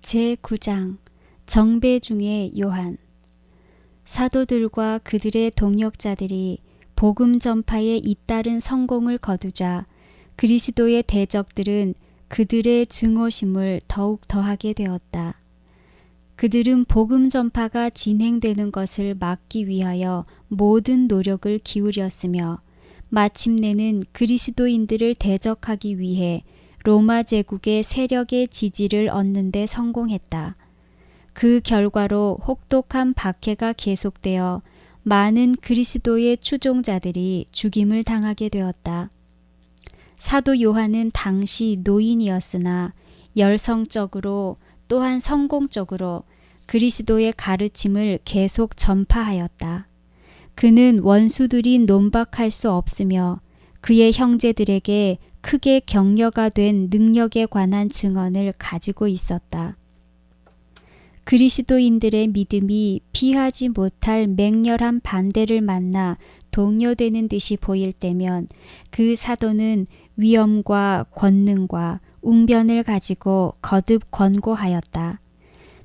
제9장 정배 중의 요한. 사도들과 그들의 동역자들이 복음 전파에 잇따른 성공을 거두자 그리스도의 대적들은 그들의 증오심을 더욱 더하게 되었다. 그들은 복음 전파가 진행되는 것을 막기 위하여 모든 노력을 기울였으며 마침내는 그리스도인들을 대적하기 위해 로마 제국의 세력의 지지를 얻는 데 성공했다. 그 결과로 혹독한 박해가 계속되어 많은 그리스도의 추종자들이 죽임을 당하게 되었다. 사도 요한은 당시 노인이었으나 열성적으로 또한 성공적으로 그리스도의 가르침을 계속 전파하였다. 그는 원수들이 논박할 수 없으며 그의 형제들에게 크게 격려가 된 능력에 관한 증언을 가지고 있었다. 그리스도인들의 믿음이 피하지 못할 맹렬한 반대를 만나 동요되는 듯이 보일 때면 그 사도는 위엄과 권능과 웅변을 가지고 거듭 권고하였다.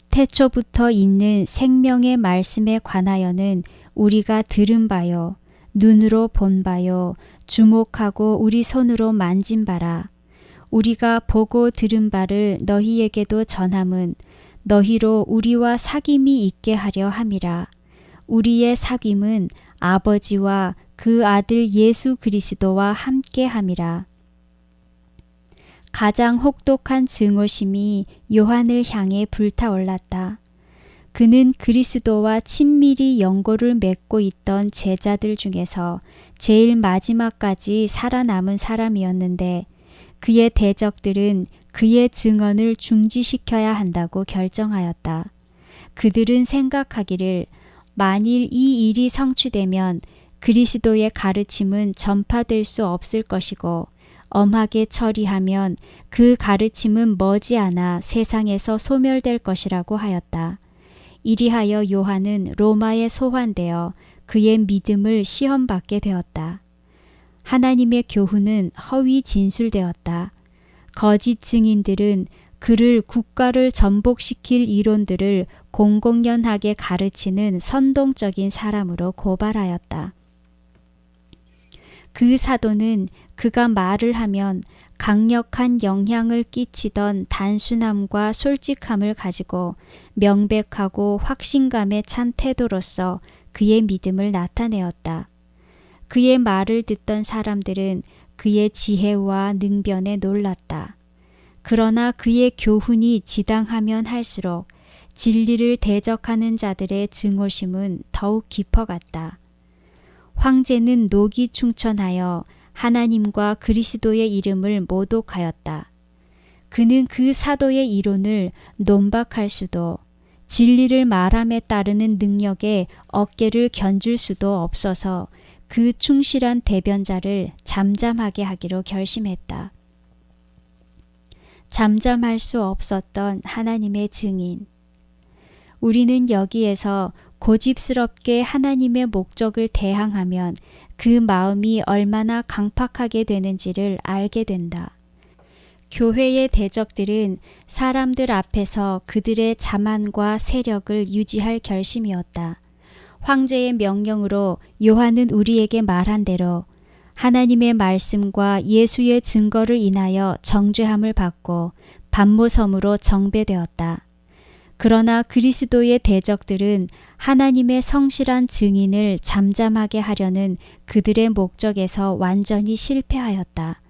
태초부터 있는 생명의 말씀에 관하여는 우리가 들은 바요, 눈으로 본 바요, 주목하고 우리 손으로 만진 바라. 우리가 보고 들은 바를 너희에게도 전함은 너희로 우리와 사귐이 있게 하려 함이라. 우리의 사귐은 아버지와 그 아들 예수 그리스도와 함께 함이라. 가장 혹독한 증오심이 요한을 향해 불타올랐다. 그는 그리스도와 친밀히 연고를 맺고 있던 제자들 중에서 제일 마지막까지 살아남은 사람이었는데 그의 대적들은 그의 증언을 중지시켜야 한다고 결정하였다. 그들은 생각하기를 만일 이 일이 성취되면 그리스도의 가르침은 전파될 수 없을 것이고 엄하게 처리하면 그 가르침은 머지않아 세상에서 소멸될 것이라고 하였다. 이리하여 요한은 로마에 소환되어 그의 믿음을 시험받게 되었다. 하나님의 교훈은 허위 진술되었다. 거짓 증인들은 그를 국가를 전복시킬 이론들을 공공연하게 가르치는 선동적인 사람으로 고발하였다. 그 사도는 그가 말을 하면 강력한 영향을 끼치던 단순함과 솔직함을 가지고 명백하고 확신감에 찬 태도로서 그의 믿음을 나타내었다. 그의 말을 듣던 사람들은 그의 지혜와 능변에 놀랐다. 그러나 그의 교훈이 지당하면 할수록 진리를 대적하는 자들의 증오심은 더욱 깊어갔다. 황제는 녹이 충천하여 하나님과 그리스도의 이름을 모독하였다. 그는 그 사도의 이론을 논박할 수도 진리를 말함에 따르는 능력에 어깨를 견줄 수도 없어서 그 충실한 대변자를 잠잠하게 하기로 결심했다. 잠잠할 수 없었던 하나님의 증인. 우리는 여기에서 고집스럽게 하나님의 목적을 대항하면 그 마음이 얼마나 강팍하게 되는지를 알게 된다. 교회의 대적들은 사람들 앞에서 그들의 자만과 세력을 유지할 결심이었다. 황제의 명령으로 요한은 우리에게 말한 대로 하나님의 말씀과 예수의 증거를 인하여 정죄함을 받고 반모섬으로 정배되었다. 그러나 그리스도의 대적들은 하나님의 성실한 증인을 잠잠하게 하려는 그들의 목적에서 완전히 실패하였다.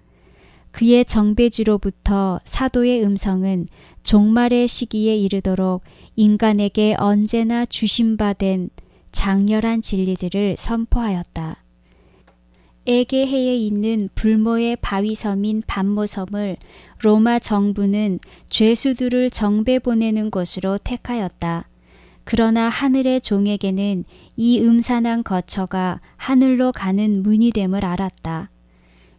그의 정배지로부터 사도의 음성은 종말의 시기에 이르도록 인간에게 언제나 주심받은 장렬한 진리들을 선포하였다. 에게해에 있는 불모의 바위섬인 반모섬을 로마 정부는 죄수들을 정배 보내는 곳으로 택하였다. 그러나 하늘의 종에게는 이 음산한 거처가 하늘로 가는 문이 됨을 알았다.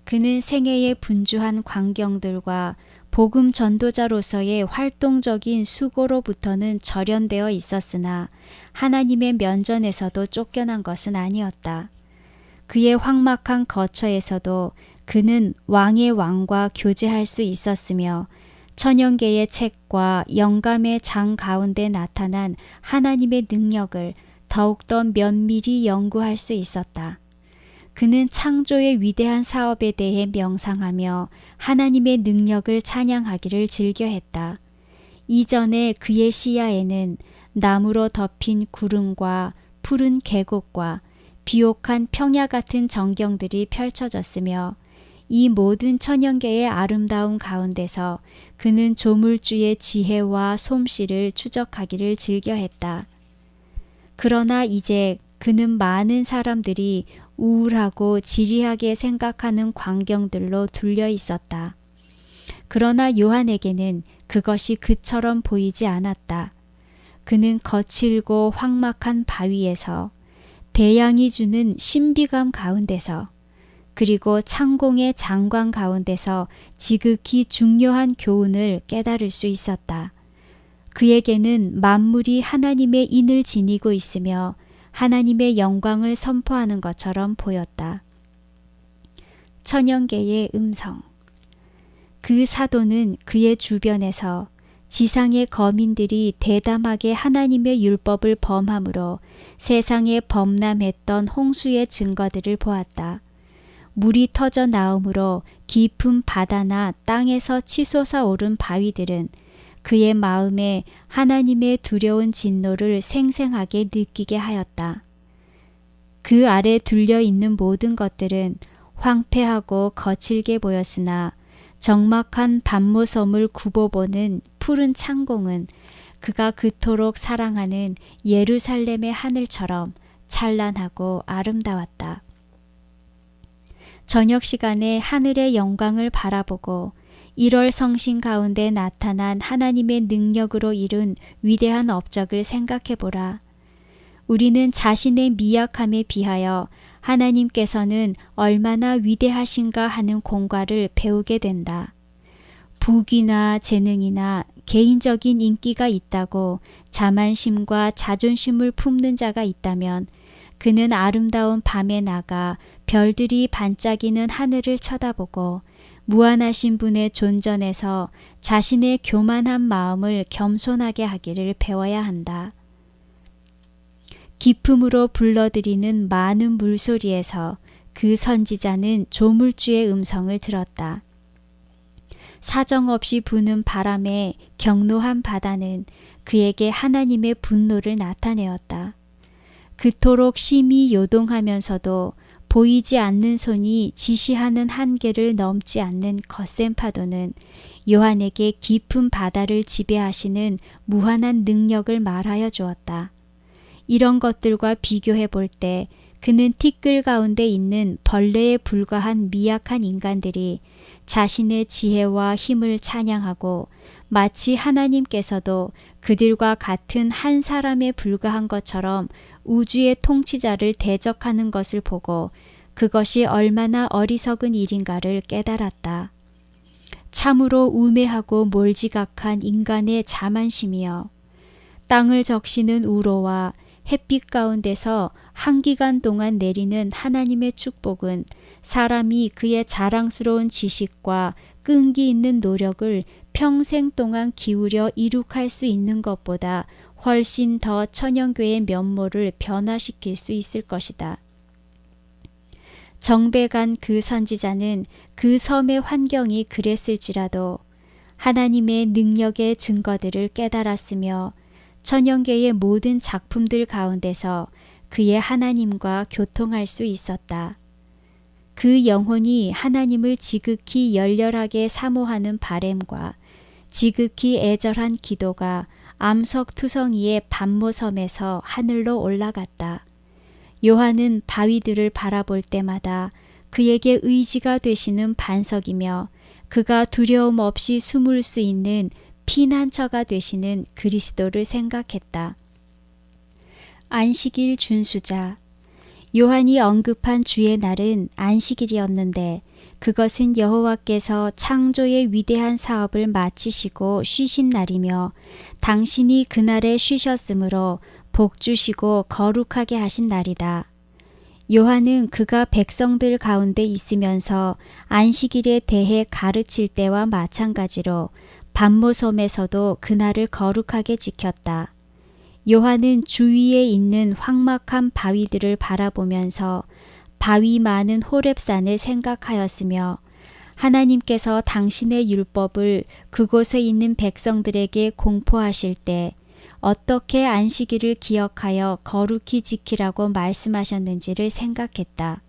그는 생애의 분주한 광경들과 복음 전도자로서의 활동적인 수고로부터는 절연되어 있었으나 하나님의 면전에서도 쫓겨난 것은 아니었다. 그의 황막한 거처에서도 그는 왕의 왕과 교제할 수 있었으며 천연계의 책과 영감의 장 가운데 나타난 하나님의 능력을 더욱더 면밀히 연구할 수 있었다. 그는 창조의 위대한 사업에 대해 명상하며 하나님의 능력을 찬양하기를 즐겨했다. 이전에 그의 시야에는 나무로 덮인 구름과 푸른 계곡과 비옥한 평야 같은 전경들이 펼쳐졌으며 이 모든 천연계의 아름다움 가운데서 그는 조물주의 지혜와 솜씨를 추적하기를 즐겨했다. 그러나 이제 그는 많은 사람들이 우울하고 지리하게 생각하는 광경들로 둘려 있었다. 그러나 요한에게는 그것이 그처럼 보이지 않았다. 그는 거칠고 황막한 바위에서, 태양이 주는 신비감 가운데서, 그리고 창공의 장관 가운데서 지극히 중요한 교훈을 깨달을 수 있었다. 그에게는 만물이 하나님의 인을 지니고 있으며 하나님의 영광을 선포하는 것처럼 보였다. 천연계의 음성. 그 사도는 그의 주변에서 지상의 거민들이 대담하게 하나님의 율법을 범함으로 세상에 범람했던 홍수의 증거들을 보았다. 물이 터져 나오므로 깊은 바다나 땅에서 치솟아 오른 바위들은 그의 마음에 하나님의 두려운 진노를 생생하게 느끼게 하였다. 그 아래 둘려 있는 모든 것들은 황폐하고 거칠게 보였으나 적막한 밤모섬을 굽어보는 푸른 창공은 그가 그토록 사랑하는 예루살렘의 하늘처럼 찬란하고 아름다웠다. 저녁 시간에 하늘의 영광을 바라보고 1월 성신 가운데 나타난 하나님의 능력으로 이룬 위대한 업적을 생각해보라. 우리는 자신의 미약함에 비하여 하나님께서는 얼마나 위대하신가 하는 공과를 배우게 된다. 부귀나 재능이나 개인적인 인기가 있다고 자만심과 자존심을 품는 자가 있다면 그는 아름다운 밤에 나가 별들이 반짝이는 하늘을 쳐다보고 무한하신 분의 존전에서 자신의 교만한 마음을 겸손하게 하기를 배워야 한다. 기품으로 불러들이는 많은 물소리에서 그 선지자는 조물주의 음성을 들었다. 사정없이 부는 바람에 격노한 바다는 그에게 하나님의 분노를 나타내었다. 그토록 심히 요동하면서도 보이지 않는 손이 지시하는 한계를 넘지 않는 거센 파도는 요한에게 깊은 바다를 지배하시는 무한한 능력을 말하여 주었다. 이런 것들과 비교해 볼 때 그는 티끌 가운데 있는 벌레에 불과한 미약한 인간들이 자신의 지혜와 힘을 찬양하고 마치 하나님께서도 그들과 같은 한 사람에 불과한 것처럼 우주의 통치자를 대적하는 것을 보고 그것이 얼마나 어리석은 일인가를 깨달았다. 참으로 우매하고 몰지각한 인간의 자만심이여, 땅을 적시는 우로와 햇빛 가운데서 한 기간 동안 내리는 하나님의 축복은 사람이 그의 자랑스러운 지식과 끈기 있는 노력을 평생 동안 기울여 이룩할 수 있는 것보다 훨씬 더 천연교의 면모를 변화시킬 수 있을 것이다. 정배간 그 선지자는 그 섬의 환경이 그랬을지라도 하나님의 능력의 증거들을 깨달았으며 천연계의 모든 작품들 가운데서 그의 하나님과 교통할 수 있었다. 그 영혼이 하나님을 지극히 열렬하게 사모하는 바램과 지극히 애절한 기도가 암석투성이의 밤모섬에서 하늘로 올라갔다. 요한은 바위들을 바라볼 때마다 그에게 의지가 되시는 반석이며 그가 두려움 없이 숨을 수 있는 피난처가 되시는 그리스도를 생각했다. 안식일 준수자. 요한이 언급한 주의 날은 안식일이었는데 그것은 여호와께서 창조의 위대한 사업을 마치시고 쉬신 날이며 당신이 그날에 쉬셨으므로 복 주시고 거룩하게 하신 날이다. 요한은 그가 백성들 가운데 있으면서 안식일에 대해 가르칠 때와 마찬가지로 반모섬에서도 그날을 거룩하게 지켰다. 요한은 주위에 있는 황막한 바위들을 바라보면서 바위 많은 호렙산을 생각하였으며 하나님께서 당신의 율법을 그곳에 있는 백성들에게 공포하실 때 어떻게 안식일을 기억하여 거룩히 지키라고 말씀하셨는지를 생각했다.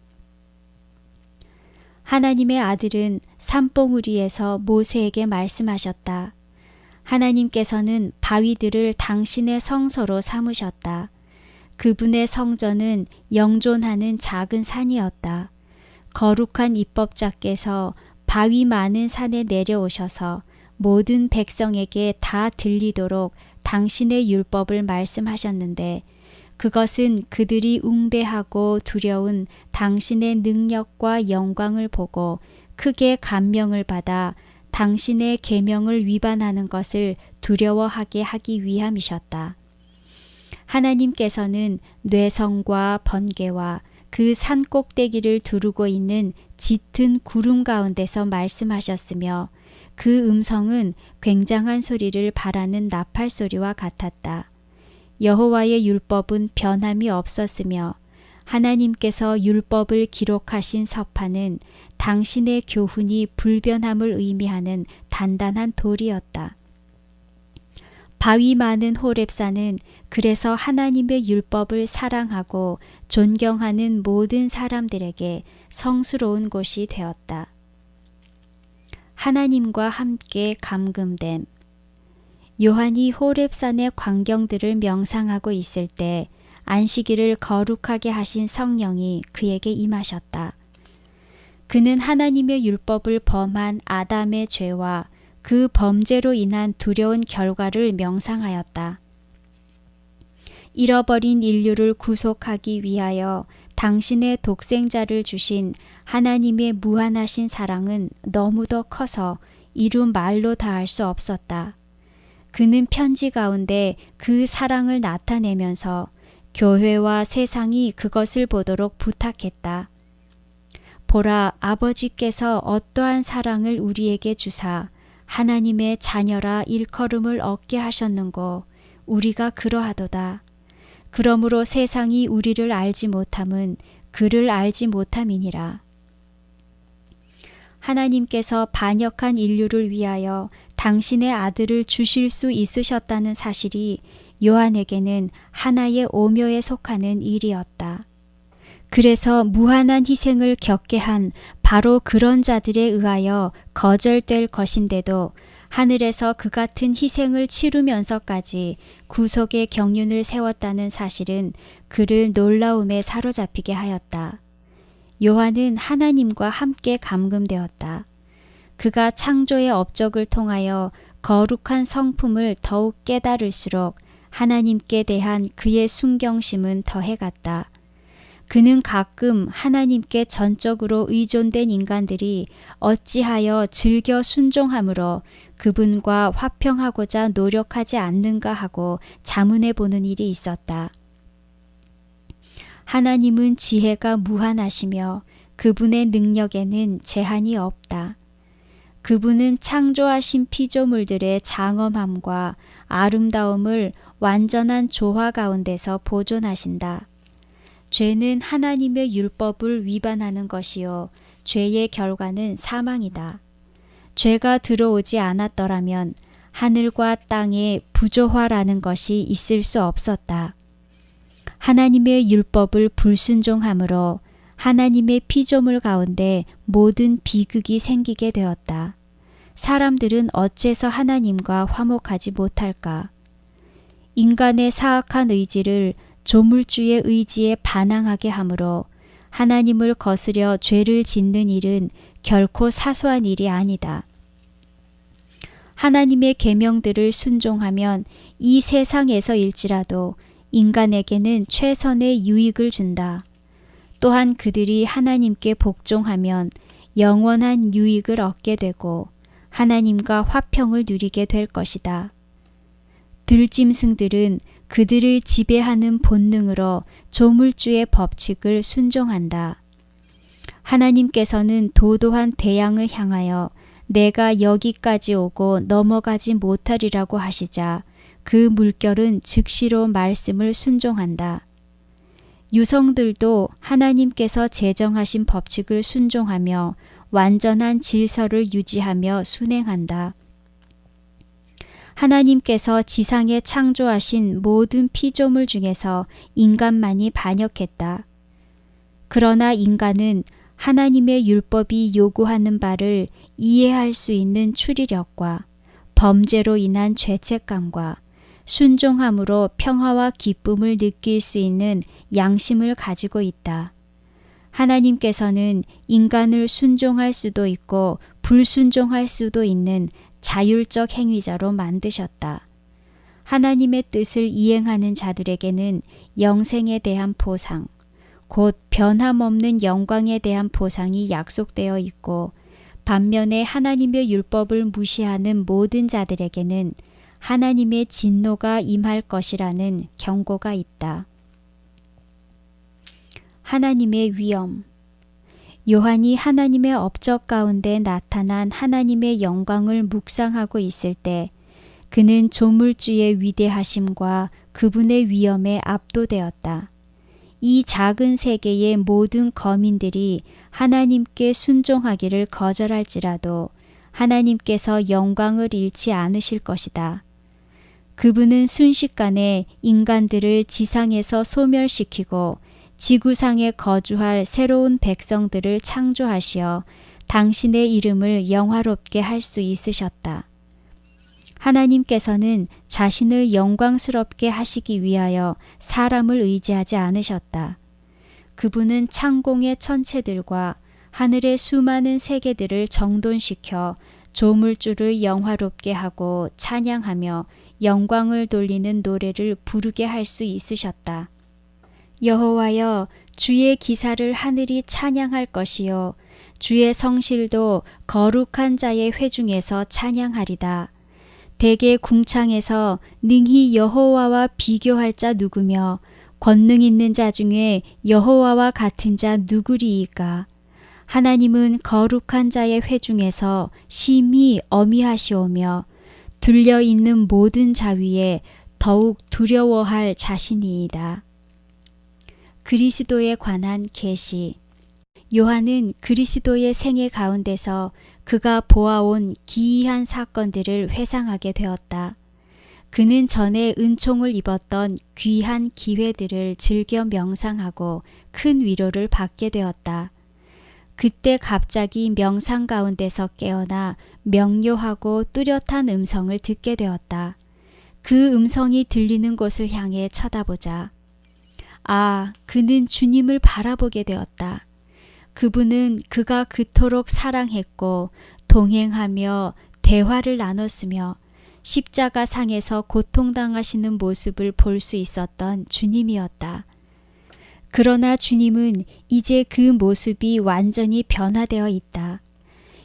하나님의 아들은 산봉우리에서 모세에게 말씀하셨다. 하나님께서는 바위들을 당신의 성소로 삼으셨다. 그분의 성전은 영존하는 작은 산이었다. 거룩한 입법자께서 바위 많은 산에 내려오셔서 모든 백성에게 다 들리도록 당신의 율법을 말씀하셨는데 그것은 그들이 웅대하고 두려운 당신의 능력과 영광을 보고 크게 감명을 받아 당신의 계명을 위반하는 것을 두려워하게 하기 위함이셨다. 하나님께서는 뇌성과 번개와 그 산 꼭대기를 두르고 있는 짙은 구름 가운데서 말씀하셨으며 그 음성은 굉장한 소리를 바라는 나팔 소리와 같았다. 여호와의 율법은 변함이 없었으며 하나님께서 율법을 기록하신 서판은 당신의 교훈이 불변함을 의미하는 단단한 돌이었다. 바위 많은 호렙산은 그래서 하나님의 율법을 사랑하고 존경하는 모든 사람들에게 성스러운 곳이 되었다. 하나님과 함께 감금됨. 요한이 호렙산의 광경들을 명상하고 있을 때 안식일을 거룩하게 하신 성령이 그에게 임하셨다. 그는 하나님의 율법을 범한 아담의 죄와 그 범죄로 인한 두려운 결과를 명상하였다. 잃어버린 인류를 구속하기 위하여 당신의 독생자를 주신 하나님의 무한하신 사랑은 너무도 커서 이루 말로 다할 수 없었다. 그는 편지 가운데 그 사랑을 나타내면서 교회와 세상이 그것을 보도록 부탁했다. 보라, 아버지께서 어떠한 사랑을 우리에게 주사 하나님의 자녀라 일컬음을 얻게 하셨는고 우리가 그러하도다. 그러므로 세상이 우리를 알지 못함은 그를 알지 못함이니라. 하나님께서 반역한 인류를 위하여 당신의 아들을 주실 수 있으셨다는 사실이 요한에게는 하나의 오묘에 속하는 일이었다. 그래서 무한한 희생을 겪게 한 바로 그런 자들에 의하여 거절될 것인데도 하늘에서 그 같은 희생을 치르면서까지 구속의 경륜을 세웠다는 사실은 그를 놀라움에 사로잡히게 하였다. 요한은 하나님과 함께 감금되었다. 그가 창조의 업적을 통하여 거룩한 성품을 더욱 깨달을수록 하나님께 대한 그의 순경심은 더해갔다. 그는 가끔 하나님께 전적으로 의존된 인간들이 어찌하여 즐겨 순종함으로 그분과 화평하고자 노력하지 않는가 하고 자문해 보는 일이 있었다. 하나님은 지혜가 무한하시며 그분의 능력에는 제한이 없다. 그분은 창조하신 피조물들의 장엄함과 아름다움을 완전한 조화 가운데서 보존하신다. 죄는 하나님의 율법을 위반하는 것이요 죄의 결과는 사망이다. 죄가 들어오지 않았더라면 하늘과 땅에 부조화라는 것이 있을 수 없었다. 하나님의 율법을 불순종함으로 하나님의 피조물 가운데 모든 비극이 생기게 되었다. 사람들은 어째서 하나님과 화목하지 못할까? 인간의 사악한 의지를 조물주의 의지에 반항하게 하므로 하나님을 거스려 죄를 짓는 일은 결코 사소한 일이 아니다. 하나님의 계명들을 순종하면 이 세상에서일지라도 인간에게는 최선의 유익을 준다. 또한 그들이 하나님께 복종하면 영원한 유익을 얻게 되고 하나님과 화평을 누리게 될 것이다. 들짐승들은 그들을 지배하는 본능으로 조물주의 법칙을 순종한다. 하나님께서는 도도한 대양을 향하여 내가 여기까지 오고 넘어가지 못하리라고 하시자 그 물결은 즉시로 말씀을 순종한다. 유성들도 하나님께서 제정하신 법칙을 순종하며 완전한 질서를 유지하며 순행한다. 하나님께서 지상에 창조하신 모든 피조물 중에서 인간만이 반역했다. 그러나 인간은 하나님의 율법이 요구하는 바를 이해할 수 있는 추리력과 범죄로 인한 죄책감과 순종함으로 평화와 기쁨을 느낄 수 있는 양심을 가지고 있다. 하나님께서는 인간을 순종할 수도 있고 불순종할 수도 있는 자율적 행위자로 만드셨다. 하나님의 뜻을 이행하는 자들에게는 영생에 대한 보상, 곧 변함없는 영광에 대한 보상이 약속되어 있고 반면에 하나님의 율법을 무시하는 모든 자들에게는 하나님의 진노가 임할 것이라는 경고가 있다. 하나님의 위엄. 요한이 하나님의 업적 가운데 나타난 하나님의 영광을 묵상하고 있을 때 그는 조물주의 위대하심과 그분의 위엄에 압도되었다. 이 작은 세계의 모든 거민들이 하나님께 순종하기를 거절할지라도 하나님께서 영광을 잃지 않으실 것이다. 그분은 순식간에 인간들을 지상에서 소멸시키고 지구상에 거주할 새로운 백성들을 창조하시어 당신의 이름을 영화롭게 할 수 있으셨다. 하나님께서는 자신을 영광스럽게 하시기 위하여 사람을 의지하지 않으셨다. 그분은 창공의 천체들과 하늘의 수많은 세계들을 정돈시켜 조물주를 영화롭게 하고 찬양하며 영광을 돌리는 노래를 부르게 할 수 있으셨다. 여호와여, 주의 기사를 하늘이 찬양할 것이요 주의 성실도 거룩한 자의 회중에서 찬양하리다. 대개 궁창에서 능히 여호와와 비교할 자 누구며 권능 있는 자 중에 여호와와 같은 자 누구리이까? 하나님은 거룩한 자의 회중에서 심히 어미하시오며 둘려있는 모든 자 위에 더욱 두려워할 자신이이다. 그리스도에 관한 계시. 요한은 그리스도의 생애 가운데서 그가 보아온 기이한 사건들을 회상하게 되었다. 그는 전에 은총을 입었던 귀한 기회들을 즐겨 명상하고 큰 위로를 받게 되었다. 그때 갑자기 명상 가운데서 깨어나 명료하고 뚜렷한 음성을 듣게 되었다. 그 음성이 들리는 곳을 향해 쳐다보자. 그는 주님을 바라보게 되었다. 그분은 그가 그토록 사랑했고 동행하며 대화를 나눴으며 십자가 상에서 고통당하시는 모습을 볼 수 있었던 주님이었다. 그러나 주님은 이제 그 모습이 완전히 변화되어 있다.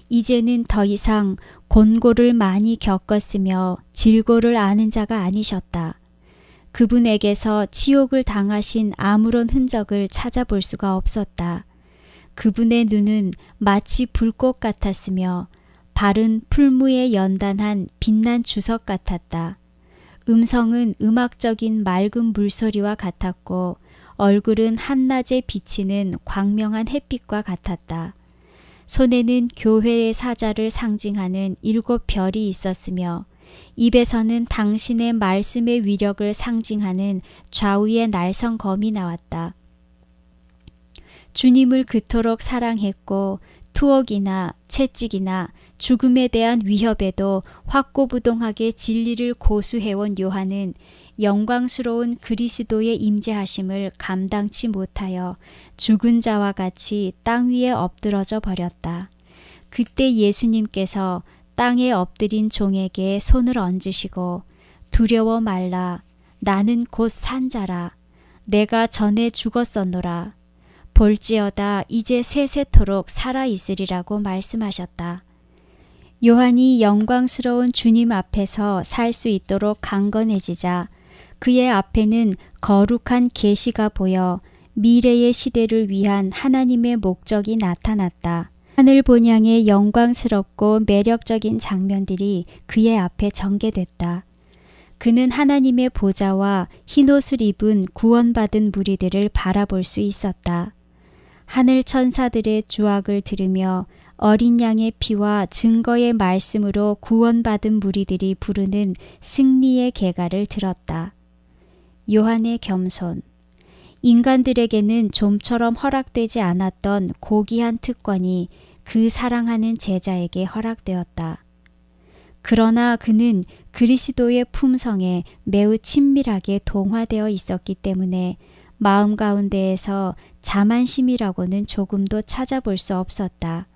이제는 더 이상 곤고를 많이 겪었으며 질고를 아는 자가 아니셨다. 그분에게서 치욕을 당하신 아무런 흔적을 찾아볼 수가 없었다. 그분의 눈은 마치 불꽃 같았으며 발은 풀무에 연단한 빛난 주석 같았다. 음성은 음악적인 맑은 물소리와 같았고 얼굴은 한낮에 비치는 광명한 햇빛과 같았다. 손에는 교회의 사자를 상징하는 7별이 있었으며 입에서는 당신의 말씀의 위력을 상징하는 좌우의 날성검이 나왔다. 주님을 그토록 사랑했고 투옥이나 채찍이나 죽음에 대한 위협에도 확고부동하게 진리를 고수해온 요한은 영광스러운 그리스도의 임재하심을 감당치 못하여 죽은 자와 같이 땅 위에 엎드러져 버렸다. 그때 예수님께서 땅에 엎드린 종에게 손을 얹으시고 두려워 말라. 나는 곧 산 자라. 내가 전에 죽었었노라. 볼지어다 이제 세세토록 살아있으리라고 말씀하셨다. 요한이 영광스러운 주님 앞에서 살 수 있도록 강건해지자 그의 앞에는 거룩한 계시가 보여 미래의 시대를 위한 하나님의 목적이 나타났다. 하늘 본향의 영광스럽고 매력적인 장면들이 그의 앞에 전개됐다. 그는 하나님의 보좌와 흰옷을 입은 구원받은 무리들을 바라볼 수 있었다. 하늘 천사들의 주악을 들으며 어린 양의 피와 증거의 말씀으로 구원받은 무리들이 부르는 승리의 계가를 들었다. 요한의 겸손. 인간들에게는 좀처럼 허락되지 않았던 고귀한 특권이 그 사랑하는 제자에게 허락되었다. 그러나 그는 그리스도의 품성에 매우 친밀하게 동화되어 있었기 때문에 마음 가운데에서 자만심이라고는 조금도 찾아볼 수 없었다.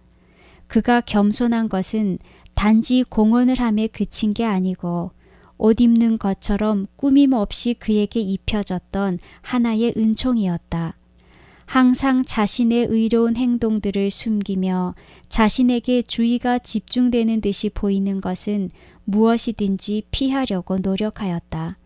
그가 겸손한 것은 단지 공헌을 함에 그친 게 아니고 옷 입는 것처럼 꾸밈 없이 그에게 입혀졌던 하나의 은총이었다. 항상 자신의 의로운 행동들을 숨기며 자신에게 주의가 집중되는 듯이 보이는 것은 무엇이든지 피하려고 노력하였다.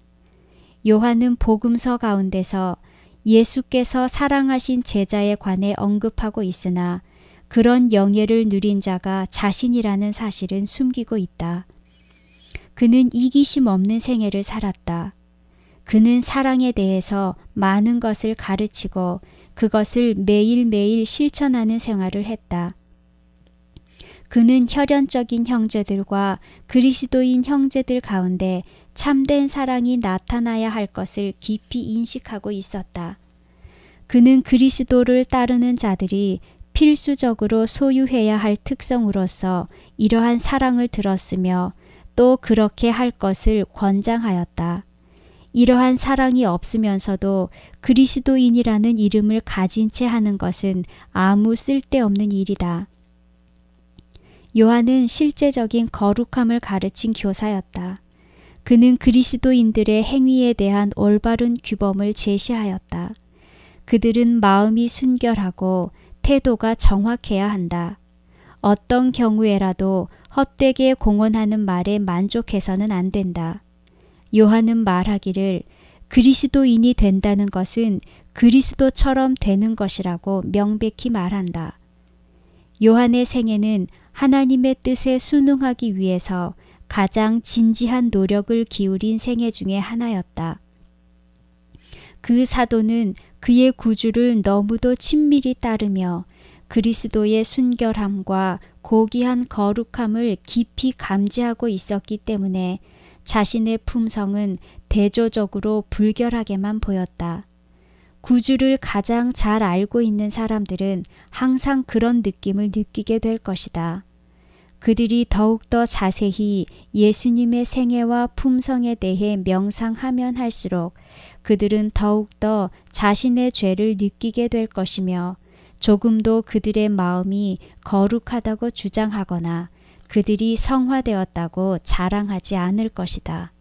요한은 복음서 가운데서 예수께서 사랑하신 제자에 관해 언급하고 있으나 그런 영예를 누린 자가 자신이라는 사실은 숨기고 있다. 그는 이기심 없는 생애를 살았다. 그는 사랑에 대해서 많은 것을 가르치고 그것을 매일매일 실천하는 생활을 했다. 그는 혈연적인 형제들과 그리스도인 형제들 가운데 참된 사랑이 나타나야 할 것을 깊이 인식하고 있었다. 그는 그리스도를 따르는 자들이 필수적으로 소유해야 할 특성으로서 이러한 사랑을 들었으며 또 그렇게 할 것을 권장하였다. 이러한 사랑이 없으면서도 그리스도인이라는 이름을 가진 채 하는 것은 아무 쓸데없는 일이다. 요한은 실제적인 거룩함을 가르친 교사였다. 그는 그리스도인들의 행위에 대한 올바른 규범을 제시하였다. 그들은 마음이 순결하고 태도가 정확해야 한다. 어떤 경우에라도 헛되게 공언하는 말에 만족해서는 안 된다. 요한은 말하기를 그리스도인이 된다는 것은 그리스도처럼 되는 것이라고 명백히 말한다. 요한의 생애는 하나님의 뜻에 순응하기 위해서 가장 진지한 노력을 기울인 생애 중에 하나였다. 그 사도는 그의 구주를 너무도 친밀히 따르며 그리스도의 순결함과 고귀한 거룩함을 깊이 감지하고 있었기 때문에 자신의 품성은 대조적으로 불결하게만 보였다. 구주를 가장 잘 알고 있는 사람들은 항상 그런 느낌을 느끼게 될 것이다. 그들이 더욱더 자세히 예수님의 생애와 품성에 대해 명상하면 할수록 그들은 더욱더 자신의 죄를 느끼게 될 것이며 조금도 그들의 마음이 거룩하다고 주장하거나 그들이 성화되었다고 자랑하지 않을 것이다.